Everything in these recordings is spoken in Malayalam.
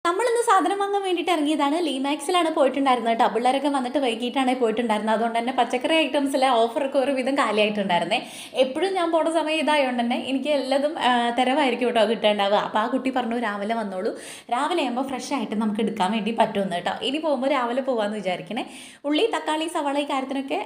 നമ്മളിന്ന് സാധനം വാങ്ങാൻ വേണ്ടിയിട്ട് ഇറങ്ങിയതാണ്. ലീമാക്സിലാണ് പോയിട്ടുണ്ടായിരുന്നത് കേട്ടോ. പിള്ളേരൊക്കെ വന്നിട്ട് വൈകിട്ടാണ് പോയിട്ടുണ്ടായിരുന്നത്. അതുകൊണ്ട് തന്നെ പച്ചക്കറി ഐറ്റംസിലെ ഓഫറൊക്കെ ഒരുവിധം കാലിയായിട്ടുണ്ടായിരുന്നേ. എപ്പോഴും ഞാൻ പോണ സമയം ഇതായതുകൊണ്ട് തന്നെ എനിക്ക് എല്ലാതും തരവായിരിക്കും കേട്ടോ കിട്ടേണ്ടാവുക. അപ്പോൾ ആ കുട്ടി പറഞ്ഞു രാവിലെ വന്നോളൂ, രാവിലെ ആകുമ്പോൾ ഫ്രഷ് ആയിട്ട് നമുക്ക് എടുക്കാൻ വേണ്ടി പറ്റുമെന്ന് കേട്ടോ. ഇനി പോകുമ്പോൾ രാവിലെ പോകാമെന്ന് വിചാരിക്കണേ. ഉള്ളി, തക്കാളി, സവാള ഈ കാര്യത്തിനൊക്കെ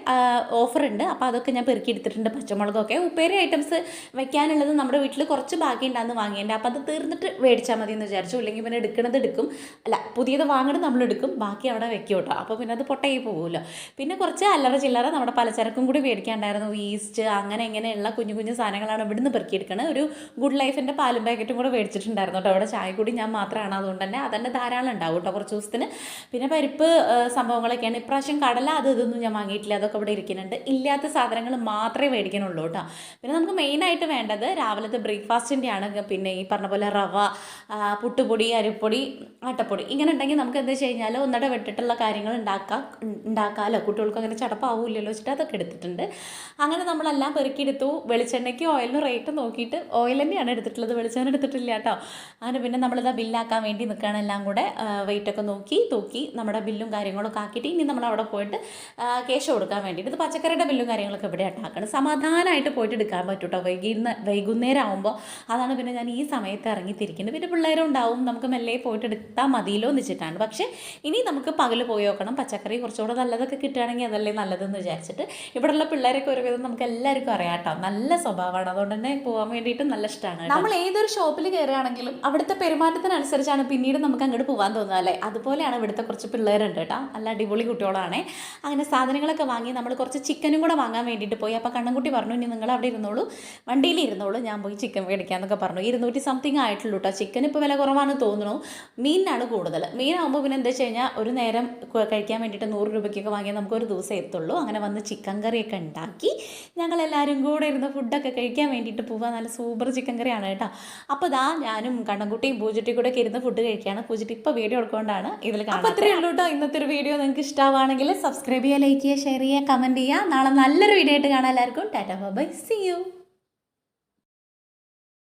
ഓഫറുണ്ട്. അപ്പോൾ അതൊക്കെ ഞാൻ പെറുക്കി എടുത്തിട്ടുണ്ട്. പച്ചമുളകൊക്കെ ഉപ്പേരി ഐറ്റംസ് വെക്കാനുള്ളത് നമ്മുടെ വീട്ടിൽ കുറച്ച് ബാക്കി ഉണ്ടാകുന്ന വാങ്ങിയിട്ടുണ്ട്. അപ്പോൾ അത് തീർന്നിട്ട് മേടിച്ചാൽ മതി എന്ന് വിചാരിച്ചു. ഇല്ലെങ്കിൽ പിന്നെ എടുക്കുന്നത് എടുക്കും, അല്ല പുതിയത് വാങ്ങണം നമ്മൾ എടുക്കും, ബാക്കി അവിടെ വെക്കും കേട്ടോ. അപ്പോൾ പിന്നെ അത് പൊട്ടയായി പോകുമല്ലോ. പിന്നെ കുറച്ച് അല്ലറ ചില്ലറ നമ്മുടെ പലചരക്കും കൂടി മേടിക്കാണ്ടായിരുന്നു. ഈസ്റ്റ് അങ്ങനെ ഇങ്ങനെയുള്ള കുഞ്ഞു കുഞ്ഞു സാധനങ്ങളാണ് ഇവിടുന്ന് പെറുക്കിയെടുക്കുന്നത്. ഒരു ഗുഡ് ലൈഫിൻ്റെ പാലും പാക്കറ്റും കൂടെ മേടിച്ചിട്ടുണ്ടായിരുന്നു കേട്ടോ. അവിടെ ചായ കൂടി ഞാൻ മാത്രമാണ്, അതുകൊണ്ട് തന്നെ അതന്നെ ധാരാളം ഉണ്ടാവും കേട്ടോ കുറച്ച് ദിവസത്തിന്. പിന്നെ പരിപ്പ് സംഭവങ്ങളൊക്കെയാണ്. ഇപ്രാവശ്യം കടല ഇതൊന്നും ഞാൻ വാങ്ങിയിട്ടില്ല, അതൊക്കെ ഇവിടെ ഇരിക്കുന്നുണ്ട്. ഇല്ലാത്ത സാധനങ്ങൾ മാത്രമേ മേടിക്കണുള്ളൂ കേട്ടോ. പിന്നെ നമുക്ക് മെയിനായിട്ട് വേണ്ടത് രാവിലത്തെ ബ്രേക്ക്ഫാസ്റ്റിൻ്റെ ആണ്. പിന്നെ ഈ പറഞ്ഞ പോലെ റവ, പുട്ടുപൊടി, അരിപ്പൊടി, ആട്ടപ്പൊടി ഇങ്ങനെ ഉണ്ടെങ്കിൽ നമുക്ക് എന്താ വെച്ച് കഴിഞ്ഞാൽ ഒന്നിടെ വെട്ടിട്ടുള്ള കാര്യങ്ങൾ ഉണ്ടാക്കാമല്ലോ. കുട്ടികൾക്ക് അങ്ങനെ ചടപ്പാവില്ലല്ലോ വെച്ചിട്ട് അതൊക്കെ എടുത്തിട്ടുണ്ട്. അങ്ങനെ നമ്മളെല്ലാം പെറുക്കിയെടുത്തു. വെളിച്ചെണ്ണയ്ക്ക് ഓയിലിന് റേറ്റ് നോക്കിയിട്ട് ഓയിൽ തന്നെയാണ് എടുത്തിട്ടുള്ളത്, വെളിച്ചെണ്ണ എടുത്തിട്ടില്ല കേട്ടോ. അങ്ങനെ പിന്നെ നമ്മളിതാ ബില്ലാക്കാൻ വേണ്ടി നിൽക്കുകയാണ്. എല്ലാം കൂടെ വെയിറ്റൊക്കെ തൂക്കി നമ്മുടെ ബില്ലും കാര്യങ്ങളൊക്കെ ആക്കിയിട്ട് ഇനി നമ്മളവിടെ പോയിട്ട് കേശ കൊടുക്കാൻ വേണ്ടിയിട്ട്. ഇത് പച്ചക്കറിയുടെ ബില്ലും കാര്യങ്ങളൊക്കെ ഇവിടെ ആട്ടാക്കണം. സമാധാനമായിട്ട് പോയിട്ട് എടുക്കാൻ പറ്റും കേട്ടോ. വൈകുന്നേരം ആകുമ്പോൾ അതാണ് പിന്നെ ഞാൻ ഈ സമയത്ത് ഇറങ്ങിത്തിരിക്കുന്നത്. പിന്നെ പിള്ളേരും ഉണ്ടാവും, നമുക്ക് മെല്ലെ പോയിട്ട് എടുത്താൽ മതിയല്ലോ എന്ന് വെച്ചിട്ടാണ്. പക്ഷേ ഇനി നമുക്ക് പകൽ പോയി നോക്കണം. പച്ചക്കറി കുറച്ചുകൂടെ നല്ലതൊക്കെ കിട്ടുകയാണെങ്കിൽ അതല്ലേ നല്ലതെന്ന് വിചാരിച്ചിട്ട്. ഇവിടെയുള്ള പിള്ളേരൊക്കെ ഒരുവിധം നമുക്ക് എല്ലാവർക്കും അറിയാം കേട്ടോ, നല്ല സ്വഭാവമാണ്. അതുകൊണ്ട് തന്നെ പോകാൻ വേണ്ടിയിട്ട് നല്ല ഇഷ്ടമാണ്. നമ്മൾ ഏതൊരു ഷോപ്പിൽ കയറുകയാണെങ്കിലും അവിടുത്തെ പെരുമാറ്റത്തിനനുസരിച്ചാണ് പിന്നീട് നമുക്ക് അങ്ങോട്ട് പോകാൻ തോന്നുക അല്ലേ. അതുപോലെയാണ് ഇവിടുത്തെ കുറച്ച് പിള്ളേരുണ്ട് കേട്ടോ, നല്ല അടിപൊളി കുട്ടികളാണ്. അങ്ങനെ സാധനങ്ങളൊക്കെ വാങ്ങി നമ്മൾ കുറച്ച് ചിക്കനും കൂടെ വാങ്ങാൻ വേണ്ടിയിട്ട് പോയി. അപ്പോൾ കണ്ണൻകുട്ടി പറഞ്ഞു ഇനി നിങ്ങൾ അവിടെ ഇരുന്നോളൂ, വണ്ടിയിൽ ഇരുന്നോളൂ, ഞാൻ പോയി ചിക്കൻ മേടിക്കാമെന്നൊക്കെ പറഞ്ഞു. 200 സംതിങ് ആയിട്ടുള്ളൂ കേട്ടോ. ചിക്കൻ ഇപ്പോൾ വില കുറവാണ് തോന്നുന്നു. മീനിനാണ് കൂടുതൽ. മീനാകുമ്പോൾ പിന്നെ എന്താ വെച്ച് കഴിഞ്ഞാൽ ഒരു നേരം കഴിക്കാൻ വേണ്ടിയിട്ട് 100 രൂപയ്ക്കൊക്കെ വാങ്ങിയാൽ നമുക്കൊരു ദിവസം എത്തുള്ളൂ. അങ്ങനെ വന്ന് ചിക്കൻ കറിയൊക്കെ ഉണ്ടാക്കി ഞങ്ങളെല്ലാവരും കൂടെ ഇരുന്ന് ഫുഡൊക്കെ കഴിക്കാൻ വേണ്ടിയിട്ട് പോവുക. നല്ല സൂപ്പർ ചിക്കൻ കറിയാണ് കേട്ടോ. അപ്പോൾ ഇതാ ഞാനും കണ്ണൻകുട്ടിയും പൂജട്ടി കൂടെ ഒക്കെ ഇരുന്ന് ഫുഡ് കഴിക്കുകയാണ്. പൂജട്ടി ഇപ്പോൾ വീഡിയോ എടുക്കൊണ്ടാണ് ഇതിൽ കാണാം. അപ്പോൾ അത്രയേ ഉള്ളൂ കേട്ടോ. ഇന്നത്തെ ഒരു വീഡിയോ നിങ്ങൾക്ക് ഇഷ്ടമാണെങ്കിൽ സബ്സ്ക്രൈബ് ചെയ്യുക, ലൈക്ക് ചെയ്യുക, ഷെയർ ചെയ്യുക, കമൻറ്റ് ചെയ്യുക. നാളെ നല്ലൊരു വീഡിയോ ആയിട്ട് കാണാം. എല്ലാവർക്കും ടാറ്റാ ബൈ, സീ യു.